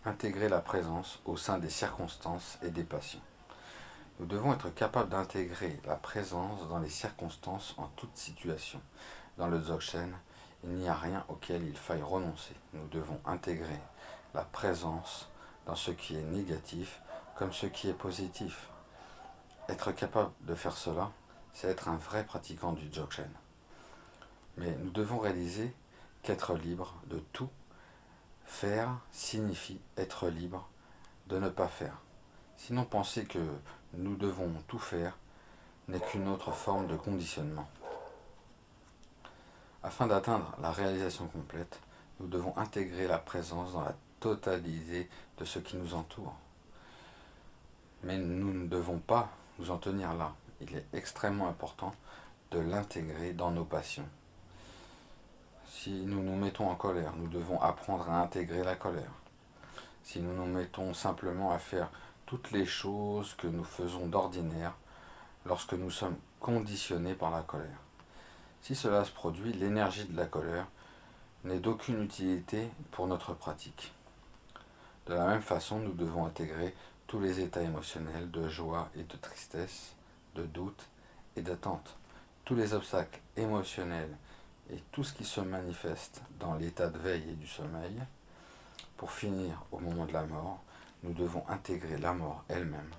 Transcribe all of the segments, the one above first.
Intégrer la présence au sein des circonstances et des passions. Nous devons être capables d'intégrer la présence dans les circonstances en toute situation. Dans le Dzogchen, il n'y a rien auquel il faille renoncer. Nous devons intégrer la présence dans ce qui est négatif comme ce qui est positif. Être capable de faire cela, c'est être un vrai pratiquant du Dzogchen. Mais nous devons réaliser qu'être libre de tout faire signifie être libre de ne pas faire. Sinon, penser que nous devons tout faire n'est qu'une autre forme de conditionnement. Afin d'atteindre la réalisation complète, nous devons intégrer la présence dans la totalité de ce qui nous entoure. Mais nous ne devons pas nous en tenir là. Il est extrêmement important de l'intégrer dans nos passions. Si nous nous mettons en colère, nous devons apprendre à intégrer la colère. Si nous nous mettons simplement à faire toutes les choses que nous faisons d'ordinaire lorsque nous sommes conditionnés par la colère. Si cela se produit, l'énergie de la colère n'est d'aucune utilité pour notre pratique. De la même façon, nous devons intégrer tous les états émotionnels de joie et de tristesse, de doute et d'attente, tous les obstacles émotionnels et tout ce qui se manifeste dans l'état de veille et du sommeil. Pour finir, au moment de la mort, nous devons intégrer la mort elle-même.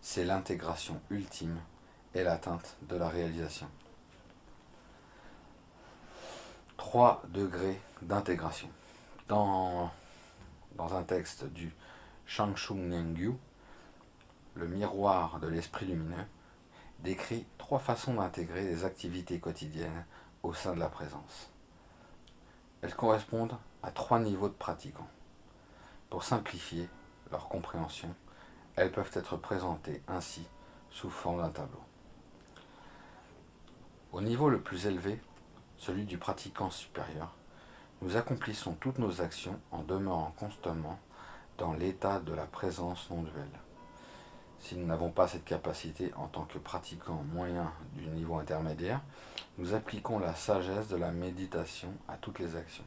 C'est l'intégration ultime et l'atteinte de la réalisation. 3 degrés d'intégration. Dans un texte du Shangshu Nengyu, le miroir de l'esprit lumineux, décrit 3 façons d'intégrer les activités quotidiennes au sein de la présence. Elles correspondent à 3 niveaux de pratiquants. Pour simplifier leur compréhension, elles peuvent être présentées ainsi sous forme d'un tableau. Au niveau le plus élevé, celui du pratiquant supérieur, nous accomplissons toutes nos actions en demeurant constamment dans l'état de la présence non duelle. Si nous n'avons pas cette capacité en tant que pratiquant moyen du niveau intermédiaire, nous appliquons la sagesse de la méditation à toutes les actions.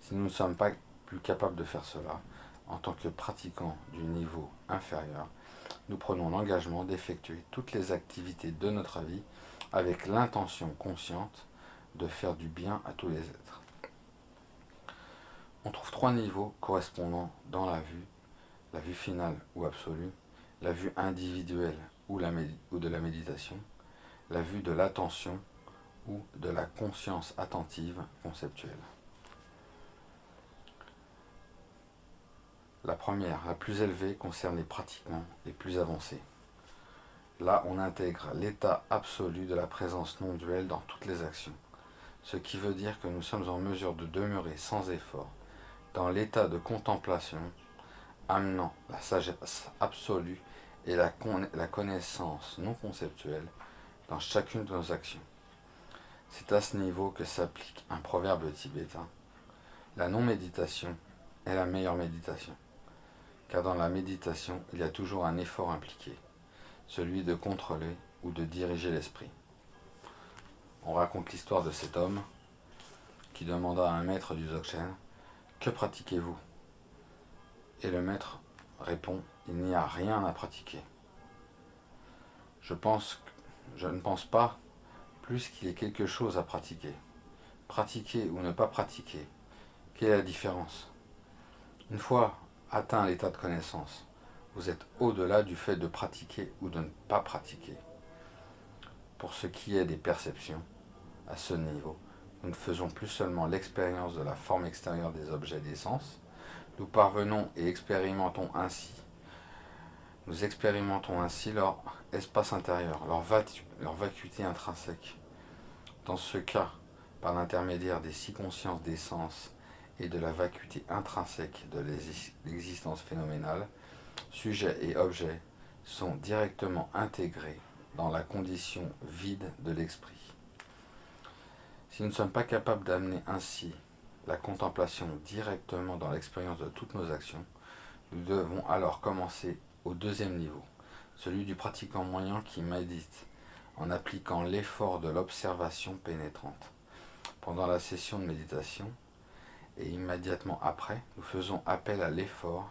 Si nous ne sommes pas plus capables de faire cela, en tant que pratiquant du niveau inférieur, nous prenons l'engagement d'effectuer toutes les activités de notre vie avec l'intention consciente de faire du bien à tous les êtres. On trouve 3 niveaux correspondant dans la vue finale ou absolue, la vue individuelle ou de la méditation, la vue de l'attention ou de la conscience attentive conceptuelle. La première, la plus élevée, concerne les pratiquants les plus avancés. Là, on intègre l'état absolu de la présence non duelle dans toutes les actions, ce qui veut dire que nous sommes en mesure de demeurer sans effort dans l'état de contemplation, amenant la sagesse absolue et la connaissance non conceptuelle dans chacune de nos actions. C'est à ce niveau que s'applique un proverbe tibétain. La non-méditation est la meilleure méditation, car dans la méditation, il y a toujours un effort impliqué, celui de contrôler ou de diriger l'esprit. On raconte l'histoire de cet homme qui demanda à un maître du Dzogchen « Que pratiquez-vous » Et le maître répond « Il n'y a rien à pratiquer. Je ne pense pas plus qu'il y ait quelque chose à pratiquer. Pratiquer ou ne pas pratiquer, quelle est la différence? Une fois atteint l'état de connaissance, vous êtes au-delà du fait de pratiquer ou de ne pas pratiquer. Pour ce qui est des perceptions, à ce niveau, nous ne faisons plus seulement l'expérience de la forme extérieure des objets des sens, nous parvenons et expérimentons ainsi. Nous expérimentons ainsi leur espace intérieur, leur vacuité intrinsèque. Dans ce cas, par l'intermédiaire des 6 consciences des sens et de la vacuité intrinsèque de l'existence phénoménale, sujet et objet sont directement intégrés dans la condition vide de l'esprit. Si nous ne sommes pas capables d'amener ainsi la contemplation directement dans l'expérience de toutes nos actions, nous devons alors commencer au 2e niveau, celui du pratiquant moyen qui médite, en appliquant l'effort de l'observation pénétrante. Pendant la session de méditation, et immédiatement après, nous faisons appel à l'effort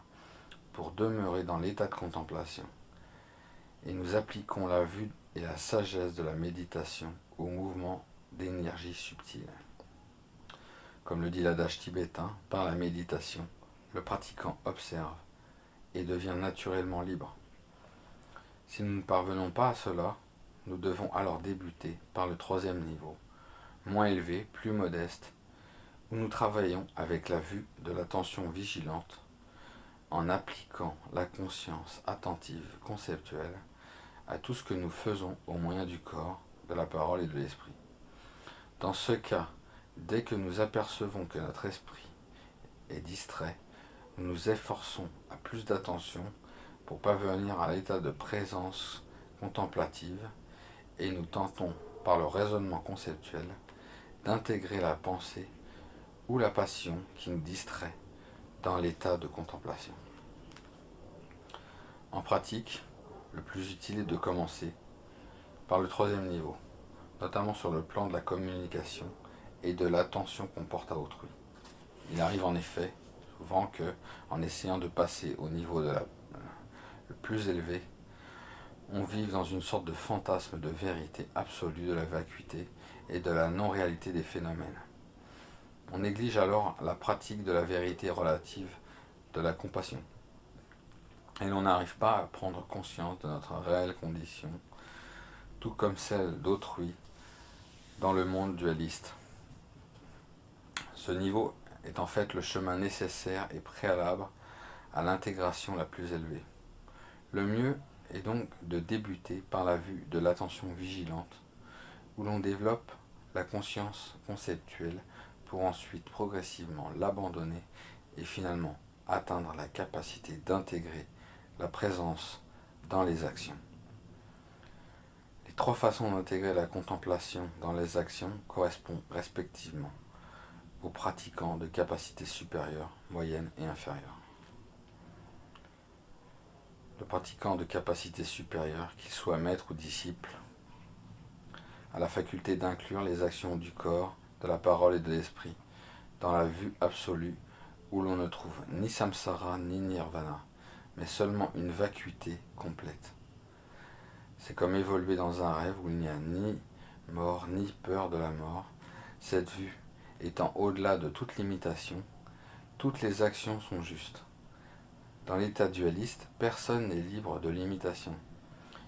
pour demeurer dans l'état de contemplation, et nous appliquons la vue et la sagesse de la méditation au mouvement d'énergie subtile. Comme le dit l'adage tibétain, par la méditation, le pratiquant observe et devient naturellement libre. Si nous ne parvenons pas à cela, nous devons alors débuter par le troisième niveau, moins élevé, plus modeste, où nous travaillons avec la vue de l'attention vigilante en appliquant la conscience attentive conceptuelle à tout ce que nous faisons au moyen du corps, de la parole et de l'esprit. Dans ce cas, dès que nous apercevons que notre esprit est distrait, nous nous efforçons à plus d'attention pour parvenir à l'état de présence contemplative et nous tentons, par le raisonnement conceptuel, d'intégrer la pensée ou la passion qui nous distrait dans l'état de contemplation. En pratique, le plus utile est de commencer par le troisième niveau, notamment sur le plan de la communication et de l'attention qu'on porte à autrui. Il arrive en effet souvent que, en essayant de passer au niveau le plus élevé, on vive dans une sorte de fantasme de vérité absolue de la vacuité et de la non-réalité des phénomènes. On néglige alors la pratique de la vérité relative de la compassion. Et l'on n'arrive pas à prendre conscience de notre réelle condition, tout comme celle d'autrui dans le monde dualiste. Ce niveau est en fait le chemin nécessaire et préalable à l'intégration la plus élevée. Le mieux est donc de débuter par la vue de l'attention vigilante, où l'on développe la conscience conceptuelle pour ensuite progressivement l'abandonner et finalement atteindre la capacité d'intégrer la présence dans les actions. Les trois façons d'intégrer la contemplation dans les actions correspondent respectivement aux pratiquants de capacité supérieure, moyenne et inférieure. Le pratiquant de capacité supérieure, qu'il soit maître ou disciple, a la faculté d'inclure les actions du corps, de la parole et de l'esprit dans la vue absolue où l'on ne trouve ni samsara ni nirvana, mais seulement une vacuité complète. C'est comme évoluer dans un rêve où il n'y a ni mort ni peur de la mort. Cette vue étant au-delà de toute limitation, toutes les actions sont justes. Dans l'état dualiste, personne n'est libre de limitation.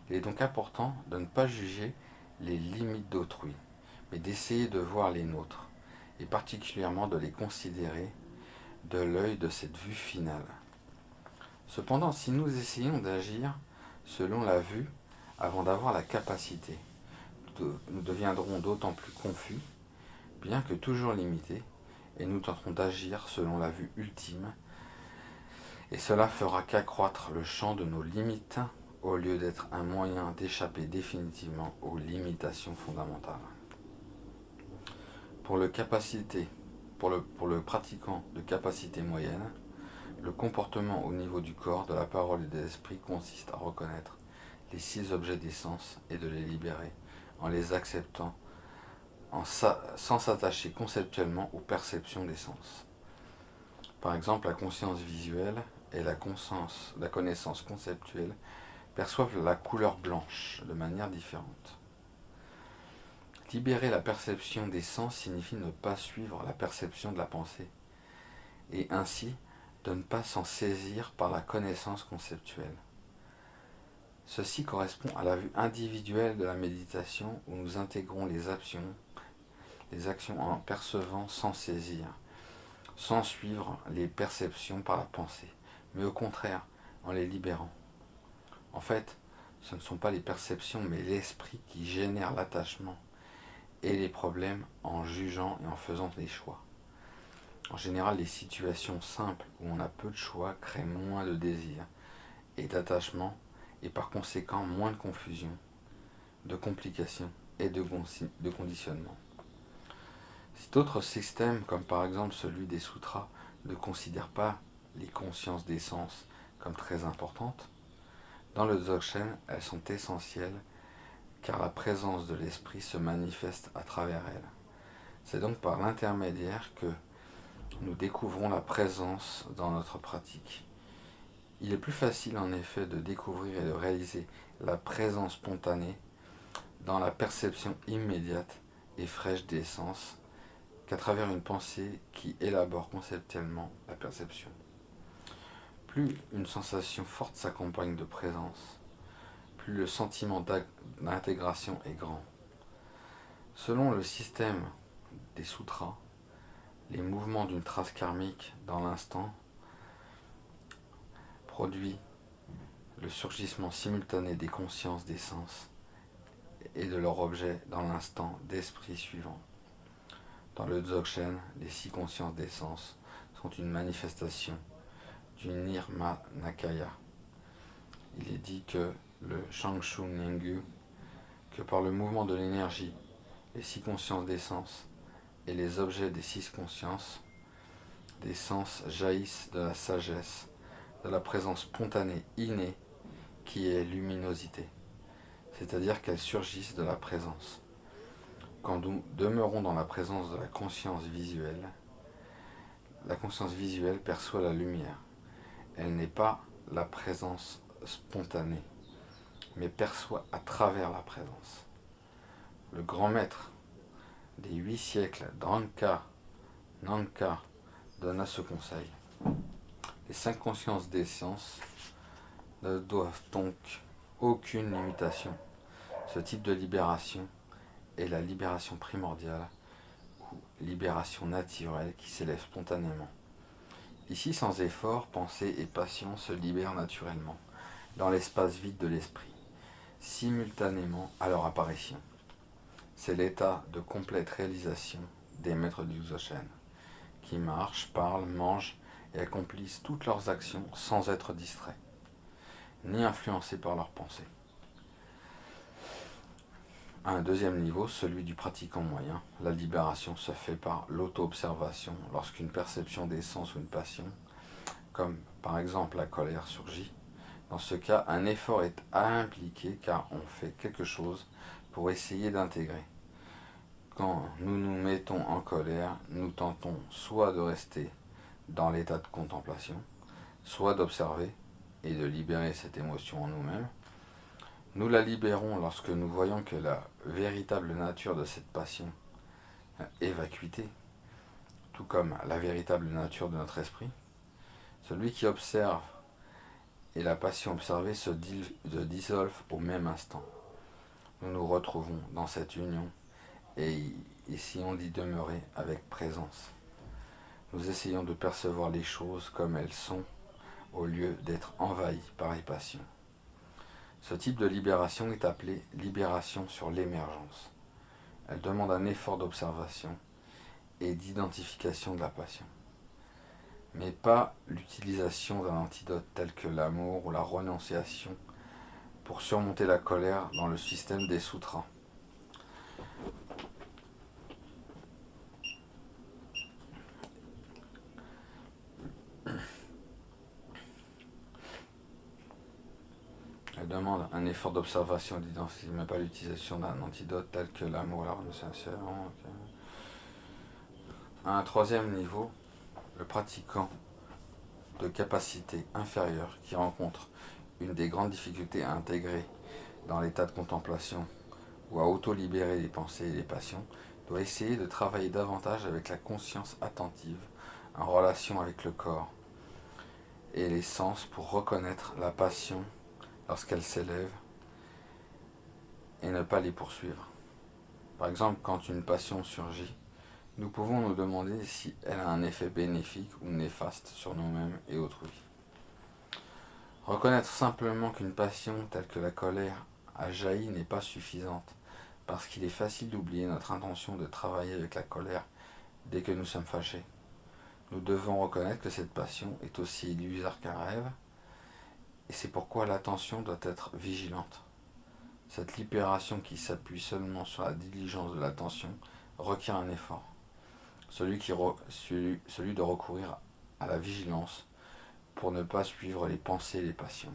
Il est donc important de ne pas juger les limites d'autrui, mais d'essayer de voir les nôtres, et particulièrement de les considérer de l'œil de cette vue finale. Cependant, si nous essayons d'agir selon la vue avant d'avoir la capacité, nous deviendrons d'autant plus confus, bien que toujours limités, et nous tenterons d'agir selon la vue ultime, et cela fera qu'accroître le champ de nos limites au lieu d'être un moyen d'échapper définitivement aux limitations fondamentales. Pour le pratiquant de capacité moyenne, le comportement au niveau du corps, de la parole et de l'esprit consiste à reconnaître les 6 objets des sens et de les libérer en les acceptant sans s'attacher conceptuellement aux perceptions des sens. Par exemple, la conscience visuelle et la connaissance conceptuelle perçoivent la couleur blanche de manière différente. Libérer la perception des sens signifie ne pas suivre la perception de la pensée, et ainsi de ne pas s'en saisir par la connaissance conceptuelle. Ceci correspond à la vue individuelle de la méditation où nous intégrons les actions en percevant sans saisir, sans suivre les perceptions par la pensée, mais au contraire en les libérant. En fait, ce ne sont pas les perceptions mais l'esprit qui génère l'attachement et les problèmes en jugeant et en faisant des choix. En général, les situations simples où on a peu de choix créent moins de désir et d'attachement et par conséquent moins de confusion, de complications et de conditionnement. Si d'autres systèmes, comme par exemple celui des sutras, ne considèrent pas les consciences des sens comme très importantes, dans le Dzogchen, elles sont essentielles car la présence de l'esprit se manifeste à travers elles. C'est donc par l'intermédiaire que nous découvrons la présence dans notre pratique. Il est plus facile en effet de découvrir et de réaliser la présence spontanée dans la perception immédiate et fraîche des sens qu'à travers une pensée qui élabore conceptuellement la perception. Plus une sensation forte s'accompagne de présence, plus le sentiment d'intégration est grand. Selon le système des sutras, les mouvements d'une trace karmique dans l'instant produit le surgissement simultané des consciences des sens et de leur objet dans l'instant d'esprit suivant. Dans le Dzogchen, les 6 consciences des sens sont une manifestation du Nirmanakaya. Il est dit que le Shangshu Nyingyu, que par le mouvement de l'énergie, les 6 consciences des sens et les objets des 6 consciences des sens jaillissent de la sagesse, de la présence spontanée innée qui est luminosité, c'est-à-dire qu'elles surgissent de la présence. Quand nous demeurons dans la présence de la conscience visuelle perçoit la lumière. Elle n'est pas la présence spontanée, mais perçoit à travers la présence. Le grand maître des 8 siècles, Dranka Nanka, donna ce conseil. Les 5 consciences des sens ne doivent donc aucune limitation. Ce type de libération est la libération primordiale ou libération naturelle qui s'élève spontanément. Ici, sans effort, pensée et passion se libèrent naturellement dans l'espace vide de l'esprit, simultanément à leur apparition. C'est l'état de complète réalisation des maîtres du Dzogchen, qui marchent, parlent, mangent et accomplissent toutes leurs actions sans être distraits, ni influencés par leurs pensées. À un deuxième niveau, celui du pratiquant moyen, la libération se fait par l'auto-observation lorsqu'une perception des sens ou une passion, comme par exemple la colère, surgit. Dans ce cas, un effort est impliqué car on fait quelque chose pour essayer d'intégrer. Quand nous nous mettons en colère, nous tentons soit de rester dans l'état de contemplation, soit d'observer et de libérer cette émotion en nous-mêmes. Nous la libérons lorsque nous voyons que la véritable nature de cette passion est vacuité, tout comme la véritable nature de notre esprit. Celui qui observe et la passion observée se dissolvent au même instant. Nous nous retrouvons dans cette union et essayons d'y demeurer avec présence. Nous essayons de percevoir les choses comme elles sont au lieu d'être envahis par les passions. Ce type de libération est appelé libération sur l'émergence. Elle demande un effort d'observation et d'identification de la passion, mais pas l'utilisation d'un antidote tel que l'amour ou la renonciation pour surmonter la colère dans le système des sutras. Elle demande un effort d'observation et d'identification, mais pas l'utilisation d'un antidote tel que l'amour ou la renonciation. Okay. À un troisième niveau, le pratiquant de capacité inférieure qui rencontre une des grandes difficultés à intégrer dans l'état de contemplation ou à auto-libérer les pensées et les passions, doit essayer de travailler davantage avec la conscience attentive en relation avec le corps et les sens pour reconnaître la passion lorsqu'elle s'élève et ne pas les poursuivre. Par exemple, quand une passion surgit, nous pouvons nous demander si elle a un effet bénéfique ou néfaste sur nous-mêmes et autrui. Reconnaître simplement qu'une passion telle que la colère a jailli n'est pas suffisante, parce qu'il est facile d'oublier notre intention de travailler avec la colère dès que nous sommes fâchés. Nous devons reconnaître que cette passion est aussi illusoire qu'un rêve, et c'est pourquoi l'attention doit être vigilante. Cette libération qui s'appuie seulement sur la diligence de l'attention requiert un effort. Celui de recourir à la vigilance pour ne pas suivre les pensées et les passions.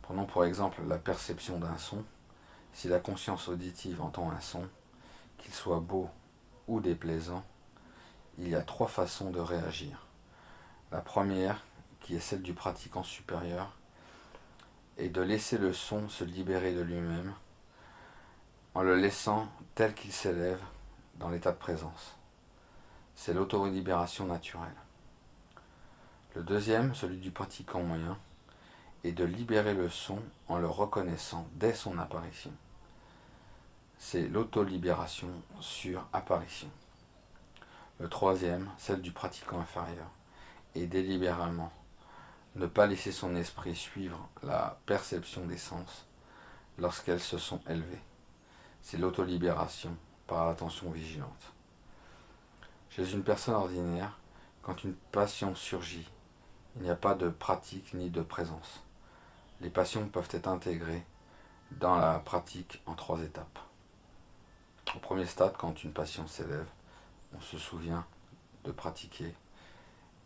Prenons pour exemple la perception d'un son. Si la conscience auditive entend un son, qu'il soit beau ou déplaisant, il y a 3 façons de réagir. La première, qui est celle du pratiquant supérieur, est de laisser le son se libérer de lui-même en le laissant tel qu'il s'élève dans l'état de présence. C'est l'auto-libération naturelle. Le deuxième, celui du pratiquant moyen, est de libérer le son en le reconnaissant dès son apparition. C'est l'autolibération sur apparition. Le troisième, celle du pratiquant inférieur, est délibérément ne pas laisser son esprit suivre la perception des sens lorsqu'elles se sont élevées. C'est l'autolibération par l'attention vigilante. Chez une personne ordinaire, quand une passion surgit, il n'y a pas de pratique ni de présence. Les passions peuvent être intégrées dans la pratique en 3 étapes. Au premier stade, quand une passion s'élève, on se souvient de pratiquer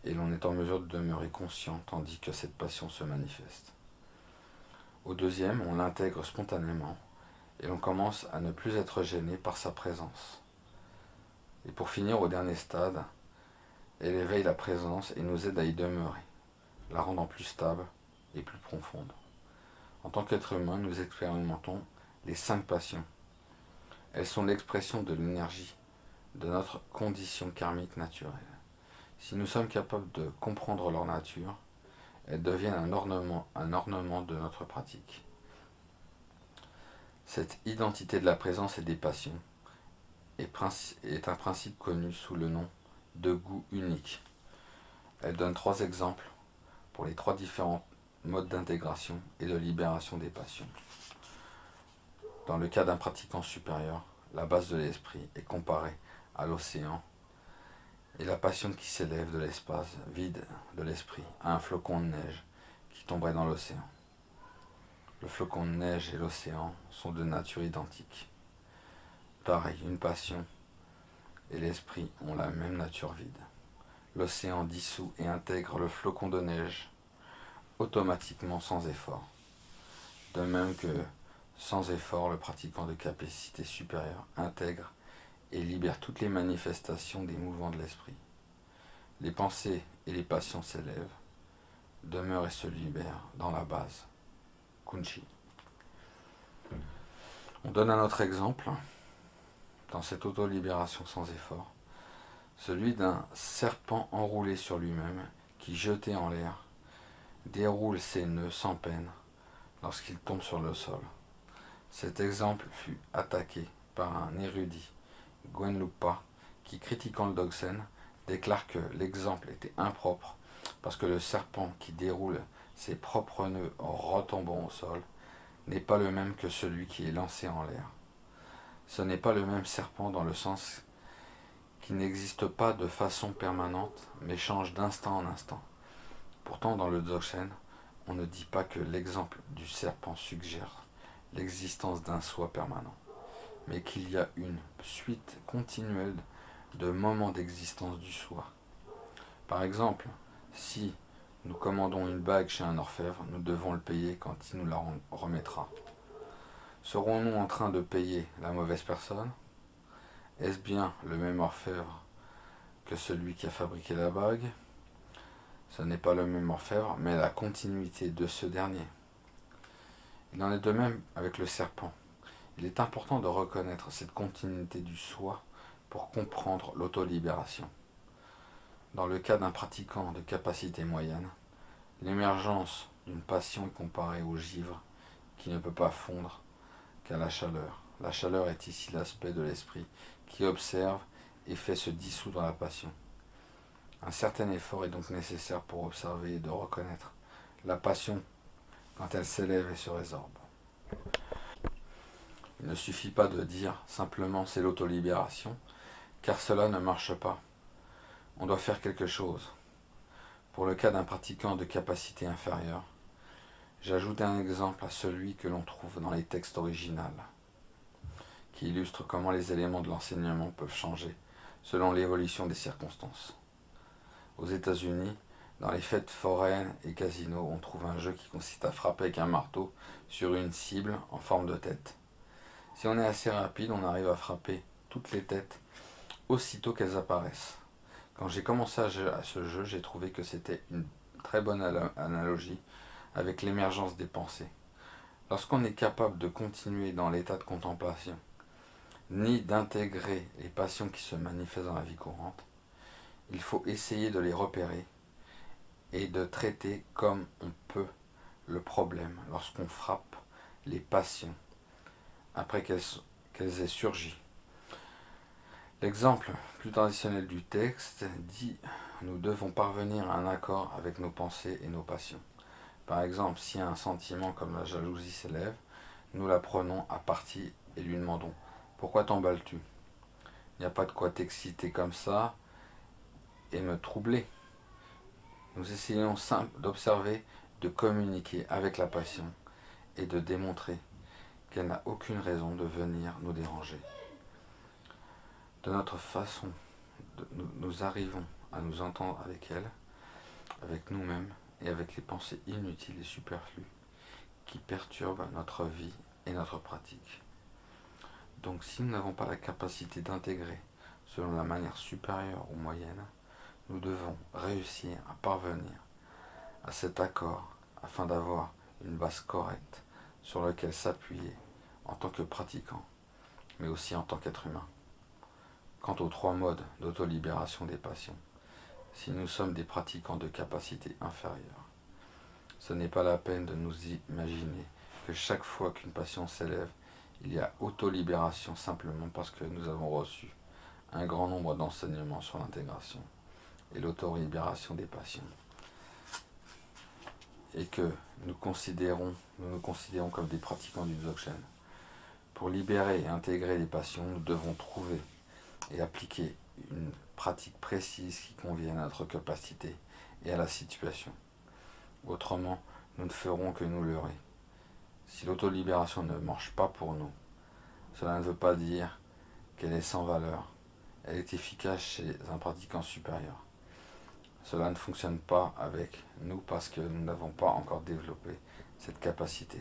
et l'on est en mesure de demeurer conscient tandis que cette passion se manifeste. Au deuxième, on l'intègre spontanément et l'on commence à ne plus être gêné par sa présence. Et pour finir, au dernier stade, elle éveille la présence et nous aide à y demeurer, la rendant plus stable et plus profonde. En tant qu'être humain, nous expérimentons les 5 passions. Elles sont l'expression de l'énergie de notre condition karmique naturelle. Si nous sommes capables de comprendre leur nature, elles deviennent un ornement de notre pratique. Cette identité de la présence et des passions est un principe connu sous le nom de goût unique. Elle donne 3 exemples pour les 3 différents modes d'intégration et de libération des passions. Dans le cas d'un pratiquant supérieur, la base de l'esprit est comparée à l'océan et la passion qui s'élève de l'espace vide de l'esprit à un flocon de neige qui tomberait dans l'océan. Le flocon de neige et l'océan sont de nature identique. Pareil, une passion et l'esprit ont la même nature vide. L'océan dissout et intègre le flocon de neige automatiquement sans effort. De même que, sans effort, le pratiquant de capacité supérieure intègre et libère toutes les manifestations des mouvements de l'esprit. Les pensées et les passions s'élèvent, demeurent et se libèrent dans la base. Kunchi. On donne un autre exemple, dans cette auto-libération sans effort, celui d'un serpent enroulé sur lui-même qui, jeté en l'air, déroule ses nœuds sans peine lorsqu'il tombe sur le sol. Cet exemple fut attaqué par un érudit, Gwenlupa, qui, critiquant le Doksen, déclare que l'exemple était impropre parce que le serpent qui déroule ses propres nœuds en retombant au sol n'est pas le même que celui qui est lancé en l'air. Ce n'est pas le même serpent dans le sens qui n'existe pas de façon permanente, mais change d'instant en instant. Pourtant, dans le Dzogchen, on ne dit pas que l'exemple du serpent suggère l'existence d'un soi permanent, mais qu'il y a une suite continuelle de moments d'existence du soi. Par exemple, si nous commandons une bague chez un orfèvre, nous devons le payer quand il nous la remettra. Serons-nous en train de payer la mauvaise personne? Est-ce bien le même orfèvre que celui qui a fabriqué la bague? Ce n'est pas le même orfèvre, mais la continuité de ce dernier. Il en est de même avec le serpent. Il est important de reconnaître cette continuité du soi pour comprendre l'autolibération. Dans le cas d'un pratiquant de capacité moyenne, l'émergence d'une passion est comparée au givre qui ne peut pas fondre qu'à la chaleur. La chaleur est ici l'aspect de l'esprit qui observe et fait se dissoudre la passion. Un certain effort est donc nécessaire pour observer et de reconnaître la passion quand elle s'élève et se résorbe. Il ne suffit pas de dire simplement c'est l'autolibération, car cela ne marche pas. On doit faire quelque chose. Pour le cas d'un pratiquant de capacité inférieure, j'ajoute un exemple à celui que l'on trouve dans les textes originaux, qui illustre comment les éléments de l'enseignement peuvent changer selon l'évolution des circonstances. Aux États-Unis, dans les fêtes foraines et casinos, on trouve un jeu qui consiste à frapper avec un marteau sur une cible en forme de tête. Si on est assez rapide, on arrive à frapper toutes les têtes aussitôt qu'elles apparaissent. Quand j'ai commencé à ce jeu, j'ai trouvé que c'était une très bonne analogie avec l'émergence des pensées. Lorsqu'on est capable de continuer dans l'état de contemplation, ni d'intégrer les passions qui se manifestent dans la vie courante, il faut essayer de les repérer et de traiter comme on peut le problème lorsqu'on frappe les passions après qu'elles aient surgi. L'exemple plus traditionnel du texte dit « Nous devons parvenir à un accord avec nos pensées et nos passions ». Par exemple, si un sentiment comme la jalousie s'élève, nous la prenons à partie et lui demandons « Pourquoi t'emballes-tu ? Il n'y a pas de quoi t'exciter comme ça et me troubler. » Nous essayons d'observer, de communiquer avec la passion et de démontrer qu'elle n'a aucune raison de venir nous déranger. De notre façon, nous arrivons à nous entendre avec elle, avec nous-mêmes et avec les pensées inutiles et superflues qui perturbent notre vie et notre pratique. Donc si nous n'avons pas la capacité d'intégrer selon la manière supérieure ou moyenne, nous devons réussir à parvenir à cet accord afin d'avoir une base correcte sur laquelle s'appuyer en tant que pratiquant, mais aussi en tant qu'être humain. Quant aux 3 modes d'autolibération des passions, si nous sommes des pratiquants de capacité inférieure, ce n'est pas la peine de nous imaginer que chaque fois qu'une passion s'élève, il y a autolibération simplement parce que nous avons reçu un grand nombre d'enseignements sur l'intégration et l'autolibération des passions, et que nous nous considérons comme des pratiquants du Dzogchen. Pour libérer et intégrer les passions, nous devons trouver et appliquer une pratique précise qui convienne à notre capacité et à la situation. Autrement, nous ne ferons que nous leurrer. Si l'autolibération ne marche pas pour nous, cela ne veut pas dire qu'elle est sans valeur. Elle est efficace chez un pratiquant supérieur. Cela ne fonctionne pas avec nous parce que nous n'avons pas encore développé cette capacité,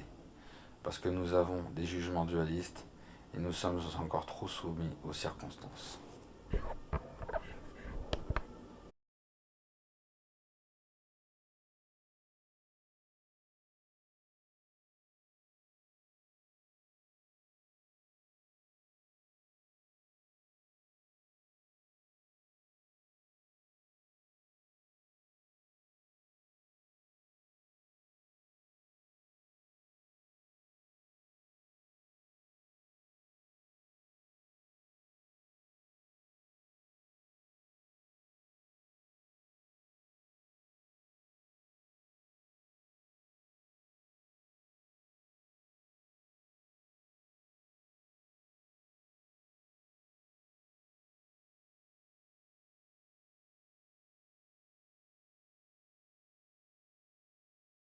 parce que nous avons des jugements dualistes et nous sommes encore trop soumis aux circonstances.